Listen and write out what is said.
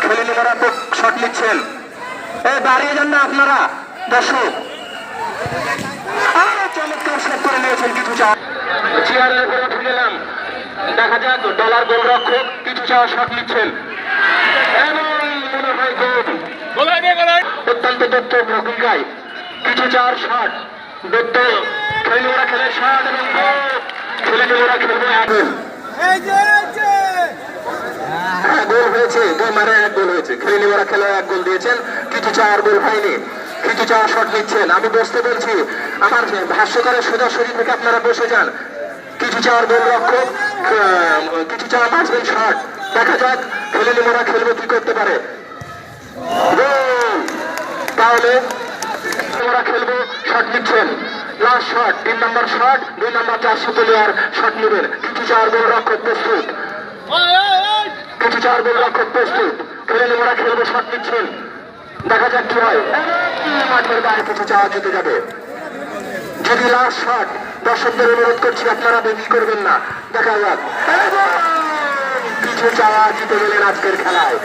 খেলিনি ওরা শট নিচ্ছেন। দাঁড়িয়ে যান না আপনারা দর্শক। চমৎকার শট করে নিয়েছেন কিছু চা। চেয়ারের উপরে উঠে গেলাম, দেখা যাক ডলার গোলরক্ষক কিছু চা শট নিচ্ছেন এবং মনে হয় গোল। অত্যন্ত দত্ত ভূমিকায় কিছু চার শট দত্ত খেলিনি ওরা খেলে শট এবং গোল। খেলিনি ওরা খেলবে আগুন। গোল হয়েছে, 2 মারে 1 গোল হয়েছে। খেলিনি ওরা খেলে 1 গোল দিয়েছেন, কিছু চার গোল হয়নি। কিছু চার শট নিচ্ছেন, আমি বসতে বলছি, আমার ভাষ্যকারের সোজাসুজি থেকে আপনারা বসে যান। কিছু চার গোল রক্ষক, কিছু চার মারবেন শট। দেখা যাক খেলিনি ওরা খেলবে কি করতে পারে। তাহলে ওরা খেলবো শট নিচ্ছেন, লাস্ট শট 3 নম্বর শট, 2 নম্বর 400 প্লেয়ার শট নেবেন। কিছু চার গোল রক্ষক প্রস্তুত, কিছু চার গোল রক্ষক প্রস্তুত। খেলিনি ওরা খেলবো শট নিচ্ছেন, দেখা যাক কি হয়। মাঠের গায়ে কিছু চাওয়া জিতে যাবে। যদি লাস্ট শট, দর্শকদের অনুরোধ করছি আপনারা দেরি করবেন না, দেখা যাক। কিছু চাওয়া জিতে গেলেন আজকের খেলায়।